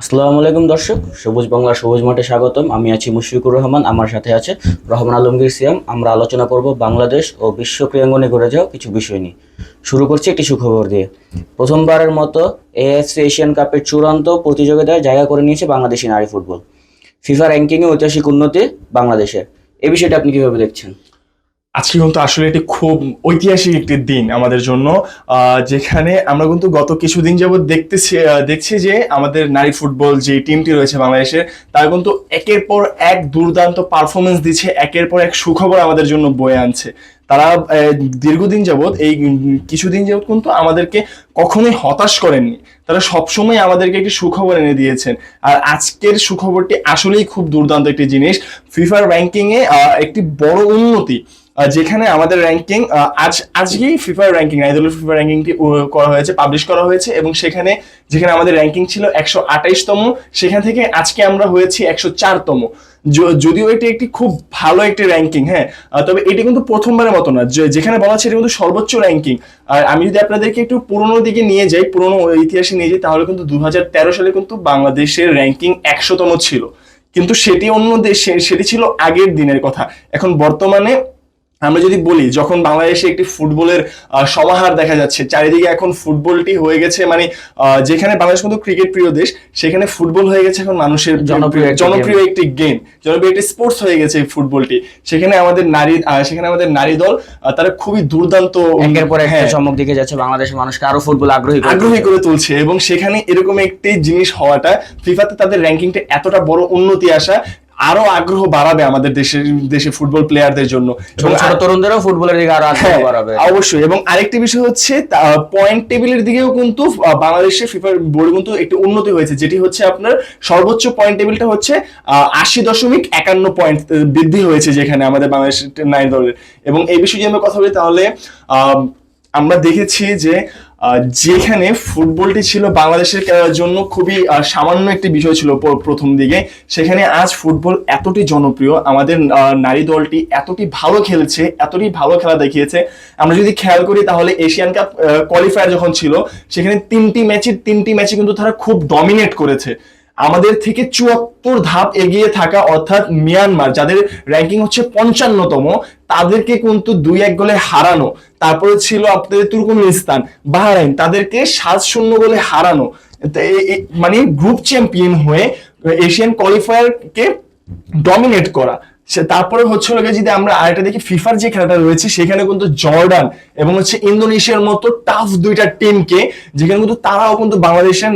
আসসালামু আলাইকুম দর্শক, সবুজ বাংলা সবুজ মাঠে স্বাগতম। আমি আছি মুশফিকুর রহমান, আমার সাথে আছে রহমান আলমগীর সিয়াম। আমরা আলোচনা করব বাংলাদেশ ও বিশ্ব ক্রীড়াঙ্গনে ঘটে যাওয়া কিছু বিষয় নিয়ে। শুরু করছি একটি সুখবর দিয়ে। প্রথমবারের মতো এএফসি এশিয়ান কাপের চূড়ান্ত প্রতিযোগিতায় জায়গা করে নিয়েছে বাংলাদেশি নারী ফুটবল। ফিফা র্যাঙ্কিংয়ে ঐতিহাসিক উন্নতি বাংলাদেশের। এই বিষয়টা আপনি কিভাবে দেখছেন? আজকে কিন্তু আসলে এটি খুব ঐতিহাসিক একটি দিন আমাদের জন্য, যেখানে আমরা কিন্তু গত কিছুদিন যাবত দেখছি যে আমাদের নারী ফুটবল যে টিমটি রয়েছে বাংলাদেশের, তারা কিন্তু একের পর এক দুর্দান্ত পারফরমেন্স দিচ্ছে, একের পর এক সুখবর আমাদের জন্য বয়ে আনছে। তারা দীর্ঘদিন যাবত কিছুদিন যাবত কিন্তু আমাদেরকে কখনোই হতাশ করেননি। তারা সবসময় আমাদেরকে একটি সুখবর এনে দিয়েছেন। আর আজকের সুখবরটি আসলেই খুব দুর্দান্ত একটি জিনিস। ফিফার র্যাঙ্কিং এ একটি বড় উন্নতি, যেখানে আমাদের র্যাঙ্কিং আজকেই ফিফার র্যাঙ্কিং আইডলের ফিফার র্যাঙ্কিংটি করা হয়েছে, পাবলিশ করা হয়েছে, এবং যেখানে আমাদের র্যাঙ্কিং ছিল 128তম, সেখান থেকে আজকে আমরা হয়েছি 104তম। যদিও এটি একটি খুব ভালো একটি র্যাঙ্কিং, হ্যাঁ, তবে এটি কিন্তু প্রথমবারের মতো না যেখানে বলা হচ্ছে এটি কিন্তু সর্বোচ্চ র্যাঙ্কিং। আর আমি যদি আপনাদেরকে একটু পুরোনো দিকে নিয়ে যাই, পুরোনো ইতিহাসে নিয়ে যাই, তাহলে কিন্তু 2013 সালে কিন্তু বাংলাদেশের র্যাঙ্কিং 100তম ছিল, কিন্তু সেটি ছিল আগের দিনের কথা। এখন বর্তমানে আমরা যদি বলি, যখন বাংলাদেশে একটি ফুটবলের সমাহার দেখা যাচ্ছে চারিদিকে, এখন ফুটবলটি হয়ে গেছে মানে যেখানে বাংলাদেশ কিন্তু ক্রিকেট প্রিয় দেশ, সেখানে ফুটবল হয়ে গেছে এখন মানুষের জনপ্রিয় একটি গেম, জনপ্রিয় একটি স্পোর্টস হয়ে গেছে এই ফুটবলটি। সেখানে আমাদের নারী দল তারা খুবই দুর্দান্ত একের পর এক চমক দিকে যাচ্ছে, বাংলাদেশের মানুষকে আরো ফুটবল আগ্রহী করে তুলছে। এবং সেখানে এরকম একটি জিনিস হওয়াটা, ফিফাতে তাদের র্যাঙ্কিংটা এতটা বড় উন্নতি আসা আরো আগ্রহ বাড়াবে আমাদের দেশে ফুটবল প্লেয়ারদের জন্য, ছোট ছোট তরুণদেরও ফুটবলের দিকে আরো আগ্রহ বাড়াবে অবশ্যই। এবং আরেকটি বিষয় হচ্ছে পয়েন্ট টেবিলের দিকেও কিন্তু বাংলাদেশের ফিফার বোর্ডে কিন্তু একটি উন্নতি হয়েছে, যেটি হচ্ছে আপনার সর্বোচ্চ পয়েন্ট টেবিলটা হচ্ছে 80.51 পয়েন্ট বৃদ্ধি হয়েছে যেখানে আমাদের বাংলাদেশের নারী দলের। এবং এই বিষয়ে যদি আমরা কথা বলি, তাহলে আমরা দেখেছি যে যেখানে ফুটবলটি ছিল বাংলাদেশের জন্য খুবই সামান্য একটি বিষয় ছিল প্রথম দিকে, সেখানে আজ ফুটবল এতটি জনপ্রিয়, আমাদের নারী দলটি এতটি ভালো খেলেছে, এতটি ভালো খেলা দেখিয়েছে। আমরা যদি খেয়াল করি, তাহলে এশিয়ান কাপ কোয়ালিফায়ার যখন ছিল, সেখানে তিনটি ম্যাচে কিন্তু তারা খুব ডমিনেট করেছে। আমাদের থেকে 74 ধাপ এগিয়ে থাকা, অর্থাৎ মিয়ানমার, যাদের র্যাঙ্কিং হচ্ছে 55তম, তাদেরকে কিন্তু 2-1 গোলে হারানো। তারপরে ছিল আপনাদের তুর্কমেনিস্তান, বাহরাইন, তাদেরকে 7-0 গোলে হারানো। মানে গ্রুপ চ্যাম্পিয়ন হয়ে এশিয়ান কোয়ালিফায়ারকে ডমিনেট করা। তারপরে হচ্ছে যদি আমরা আরেকটা দেখি, ফিফার যে খেলাটা রয়েছে, সেখানে কিন্তু জর্ডান এবং হচ্ছে ইন্দোনেশিয়ার মতো টাফ দুইটা টিমকে, যেখানে কিন্তু তারাও কিন্তু বাংলাদেশের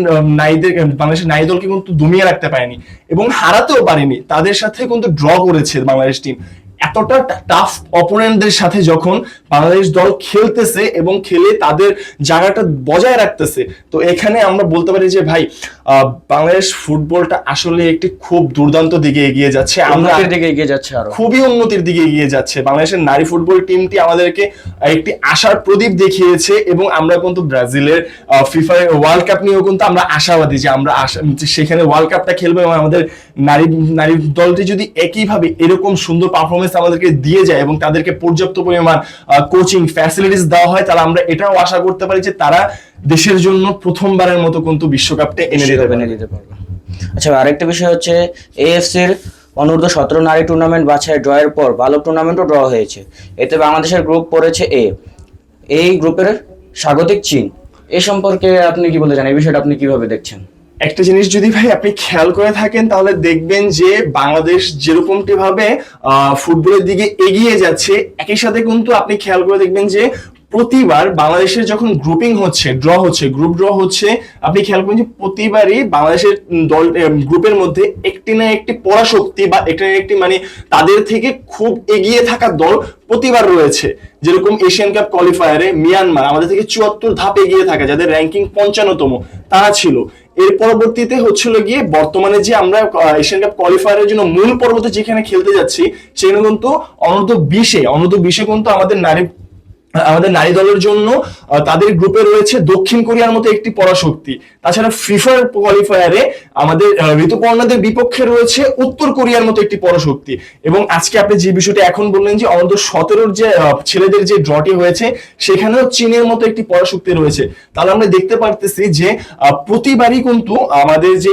নারী দলকে কিন্তু দমিয়ে রাখতে পারেনি এবং হারাতেও পারেনি, তাদের সাথে কিন্তু ড্র করেছে বাংলাদেশ টিম। এতটা টাফ অপোনেন্টদের সাথে যখন বাংলাদেশ দল খেলতেছে এবং খেলে তাদের জায়গাটা বজায় রাখতেছে, তো এখানে আমরা বলতে পারি যে ভাই, বাংলাদেশ ফুটবলটা আসলে একটি খুব দুর্দান্ত দিকে এগিয়ে যাচ্ছে, খুবই উন্নতির দিকে এগিয়ে যাচ্ছে। বাংলাদেশের নারী ফুটবল টিমটি আমাদেরকে একটি আশার প্রদীপ দেখিয়েছে, এবং আমরা কিন্তু ব্রাজিলের ফিফা ওয়ার্ল্ড কাপ নিয়েও কিন্তু আমরা আশাবাদী যে আমরা সেখানে ওয়ার্ল্ড কাপটা খেলবো, এবং আমাদের নারী দলটি যদি একইভাবে এরকম সুন্দর পারফরমেন্স আমাদেরকে দিয়ে যায় এবং তাদেরকে পর্যাপ্ত পরিমাণ কোচিং ফ্যাসিলিটিস দেওয়া হয়, তাহলে আমরা এটাও আশা করতে পারি যে তারা দেশের জন্য প্রথমবারের মতো কিন্তু বিশ্বকাপটা এনে দিতে পারবে। আচ্ছা, আরেকটা বিষয় হচ্ছে, এএফসির অনূর্ধ্ব-17 নারী টুর্নামেন্ট বাছাই ড্রয়ের পর বালক টুর্নামেন্টও ড্র হয়েছে। এতে বাংলাদেশের গ্রুপ পড়েছে এ। এই গ্রুপের স্বাগতিক চীন। এ সম্পর্কে আপনি কি বলতে চান? এই বিষয়টা আপনি কিভাবে দেখছেন? একটা জিনিস যদি ভাই আপনি খেয়াল করে থাকেন, তাহলে দেখবেন যে বাংলাদেশ যেরকমটি ভাবে ফুটবলের দিকে এগিয়ে যাচ্ছে, একই সাথে কিন্তু আপনি খেয়াল করে দেখবেন যে প্রতিবার বাংলাদেশের যখন গ্রুপ ড্র হচ্ছে, আপনি খেয়াল করেন যে প্রতিবারই বাংলাদেশের দল গ্রুপের মধ্যে একটি না একটি পরাশক্তি বা একটি না একটি মানে তাদের থেকে খুব এগিয়ে থাকা দল প্রতিবার রয়েছে। যেরকম এশিয়ান কাপ কোয়ালিফায়ারে মিয়ানমার আমাদের থেকে 74 ধাপ এগিয়ে থাকা, যাদের র্যাঙ্কিং 55তম, তারা ছিল। এর পরবর্তীতে হচ্ছিল গিয়ে বর্তমানে যে আমরা এশিয়ান কাপ কোয়ালিফায়ারের জন্য মূল পর্বতে যেখানে খেলতে যাচ্ছি, সেখানে কিন্তু অনূর্ধ্ব 20 কিন্তু আমাদের আমাদের নারী দলের জন্য তাদের গ্রুপে রয়েছে দক্ষিণ কোরিয়ার মতো একটি পরাশক্তি। তাছাড়া ফিফার কোয়ালিফায়ারে আমাদের ঋতুপর্ণাদের বিপক্ষে রয়েছে উত্তর কোরিয়ার মতো একটি পরাশক্তি। এবং আজকে আপনি যে বিষয়টা এখন বললেন যে অনূর্ধ্ব 17 যে ছেলেদের যে ড্রটি হয়েছে সেখানেও চীনের মতো একটি পরাশক্তি রয়েছে। তাহলে আমরা দেখতে পারতেছি যে প্রতিবারই কিন্তু আমাদের যে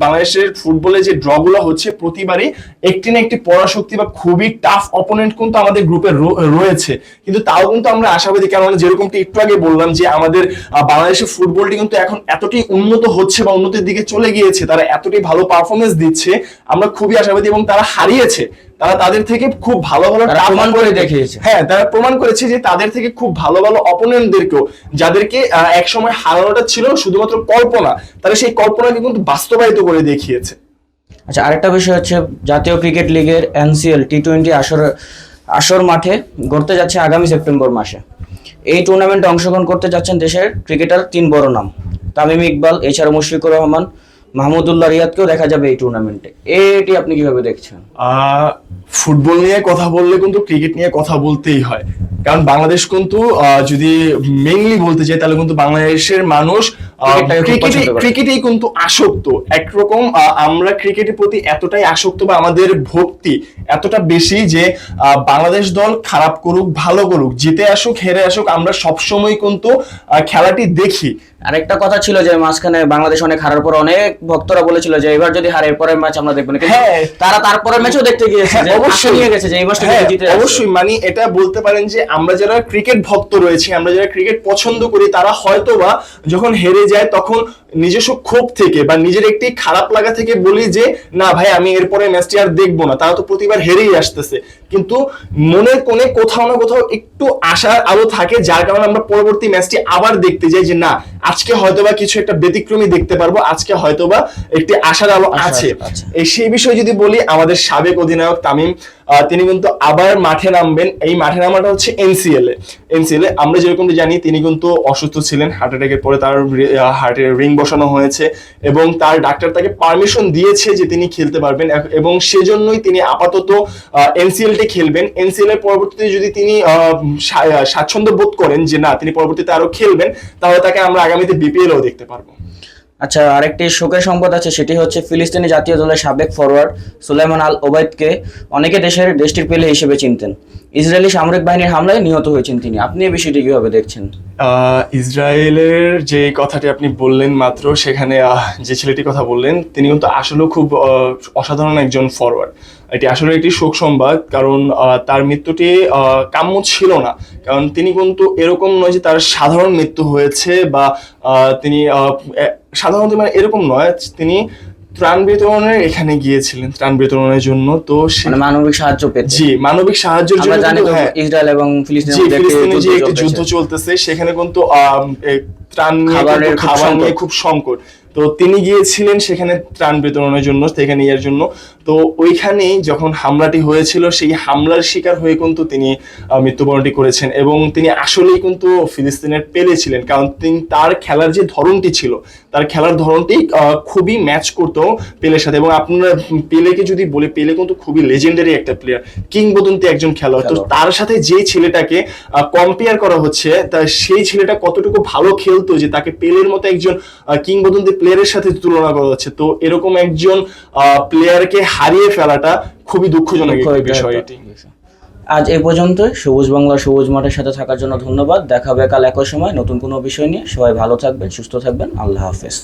বাংলাদেশের ফুটবলে যে ড্রগুলো হচ্ছে প্রতিবারই একটি না একটি পরাশক্তি বা খুবই টাফ অপোনেন্ট কিন্তু আমাদের গ্রুপে রয়েছে। কিন্তু তাও কিন্তু আমরা আশাবাদী, কারণ যেরকমটি একটু আগে বললাম যে আমাদের বাংলাদেশের ফুটবলটি কিন্তু এখন এতটাই উন্নত হচ্ছে বা উন্নতির দিকে চলে গিয়েছে, তারা এতটাই ভালো পারফরমেন্স দিচ্ছে, আমরা খুবই আশাবাদী। এবং তারা হারিয়েছে, তারা তাদের থেকে খুব ভালো ভালো প্রমাণ করে দেখিয়েছে। হ্যাঁ, তারা প্রমাণ করেছে যে তাদের থেকে খুব ভালো ভালো অপোনেন্টদেরকেও, যাদেরকে এক সময় হারানোটা ছিল শুধুমাত্র কল্পনা, তারা সেই কল্পনাকে কিন্তু বাস্তবায়িত করে দেখিয়েছে। আচ্ছা, আরেকটা বিষয় হচ্ছে জাতীয় ক্রিকেট লিগের NCL T20 আসর মাঠে গড়তে যাচ্ছে আগামী সেপ্টেম্বর মাসে। এই টুর্নামেন্টে অংশগ্রহণ করতে যাচ্ছেন দেশের ক্রিকেটার 3 বড় নাম, তামিম ইকবাল, এছাড়া মুশফিকুর রহমান, মাহমুদুল্লাহ রিয়াদকেও দেখা যাবে এই টুর্নামেন্টে। এটি আপনি কিভাবে দেখছেন? ফুটবল নিয়ে কথা বললে কিন্তু ক্রিকেট নিয়ে কথা বলতেই হয়, কারণ বাংলাদেশ কিন্তু যদি মেইনলি বলতে চাই তাহলে কিন্তু বাংলাদেশের মানুষ ক্রিকেটেই কিন্তু আসক্ত। একরকম আমরা ক্রিকেটের প্রতি এতটাই আসক্ত বা আমাদের ভক্তি এতটা বেশি যে বাংলাদেশ দল খারাপ করুক ভালো করুক, জিতে আসুক হেরে আসুক, আমরা সবসময় কিন্তু খেলাটি দেখি। আরেকটা কথা ছিল যে মাঝখানে বাংলাদেশ অনেক হারার পর অনেক ভক্তরা বলেছিল যে এবার যদি হারে এরপরের ম্যাচ আমরা দেখব না, কিন্তু তারা তারপরের ম্যাচও দেখতে গিয়েছে, অবশ্যই নিয়ে গেছে যে এই ম্যাচটা জিতে যাবে। অবশ্যই, মানে এটা বলতে পারেন যে আমরা যারা ক্রিকেট ভক্ত রয়েছি, আমরা যারা ক্রিকেট পছন্দ করি, তারা হয়তোবা যখন হেরে যায় তখন নিজস্ব ক্ষোভ থেকে বা নিজের একটি খারাপ লাগা থেকে বলি যে না ভাই আমি এরপরে ম্যাচটি আর দেখবো না, তারা তো প্রতিবার হেরেই আসতেছে। কিন্তু মনের কোণে কোথাও না কোথাও একটু আশার আলো থাকে, যার কারণে আমরা পরবর্তী ম্যাচটি আবার দেখতে যাই যে না আজকে হয়তোবা কিছু একটা ব্যতিক্রমী দেখতে পারবো, আজকে হয়তোবা একটি আশার আলো আছে। সেই বিষয়ে যদি বলি, আমাদের সাবেক অধিনায়ক তামিম তিনি কিন্তু আবার মাঠে নামবেন। এই মাঠে নামাটা হচ্ছে NCL এ। আমরা যেরকম জানি তিনি কিন্তু অসুস্থ ছিলেন, হার্ট অ্যাটাকের পরে তার হার্টের রিং বসানো হয়েছে এবং তার ডাক্তার তাকে পারমিশন দিয়েছে যে তিনি খেলতে পারবেন, এবং সেজন্যই তিনি আপাতত NCL-টি খেলবেন। NCL এর পরবর্তীতে যদি তিনি স্বাচ্ছন্দ্য বোধ করেন যে না তিনি পরবর্তীতে আরো খেলবেন, তাহলে তাকে আমরা আগামীতে BPL-ও দেখতে পারবো। আচ্ছা, আরেকটি শোকের সংবাদ আছে, সেটি হচ্ছে ফিলিস্তিনি জাতীয় দলের সাবেক ফরওয়ার্ড সুলাইমান আল ওবায়দকে অনেকে দেশটির পেলে হিসেবে চিনতেন। ইসরায়েলি সামরিক বাহিনীর হামলায় নিহত হয়েছেন তিনি। আপনি এই বিষয়টি কিভাবে দেখছেন? ইসরায়েলের যে কথাটি আপনি বললেন মাত্র, সেখানে যে ছেলেটির কথা বললেন তিনি কিন্তু আসলে খুব অসাধারণ একজন ফরওয়ার্ড। এটি আসলে একটি শোক সংবাদ, কারণ তার মৃত্যুটি কাম্য ছিল না। কারণ তিনি কিন্তু এরকম নয় যে তার সাধারণ মৃত্যু হয়েছে বা তিনি সাধারণত মানে এরকম নয়, তিনি ত্রাণ বিতরণের এখানে গিয়েছিলেন ত্রাণ বিতরণের জন্য। তো মানবিক সাহায্য পেতে, জি মানবিক সাহায্যের জন্য ইসরায়েল এবং ফিলিস্তিনে যে একটি যুদ্ধ চলতেছে, সেখানে কিন্তু ত্রাণ খাবার নিয়ে খুব সংকট। তো তিনি গিয়েছিলেন সেখানে ত্রাণ বিতরণের জন্য, সেখানে ইয়ার জন্য। তো ওইখানেই যখন হামলাটি হয়েছিল, সেই হামলার শিকার হয়ে কিন্তু তিনি মৃত্যুবরণটি করেছেন। এবং তিনি আসলেই কিন্তু ফিলিস্তিনের পেলে ছিলেন, কারণ তিনি তার খেলার যে ধরনটি ছিল, তার খেলার ধরনটি খুবই ম্যাচ করতো পেলের সাথে। এবং আপনারা পেলেকে যদি বলে, পেলে কিন্তু খুবই লেজেন্ডারি একটা প্লেয়ার, কিংবদন্তি একজন খেলোয়াড়। তো তার সাথে যে ছেলেটাকে কম্পেয়ার করা হচ্ছে, তা সেই ছেলেটা কতটুকু ভালো খেলতো যে তাকে পেলের মতো একজন কিংবদন্তি প্লেয়ারের সাথে তুলনা করা হচ্ছে। তো এরকম একজন প্লেয়ারকে হারিয়ে ফেলাটা খুবই দুঃখজনক বিষয়। এটি আজ এই পর্যন্ত। সবুজ বাংলা সবুজ মাঠের সাথে থাকার জন্য ধন্যবাদ। দেখা হবে কাল একই সময় নতুন কোনো বিষয় নিয়ে। সবাই ভালো থাকবেন, সুস্থ থাকবেন। আল্লাহ হাফেজ।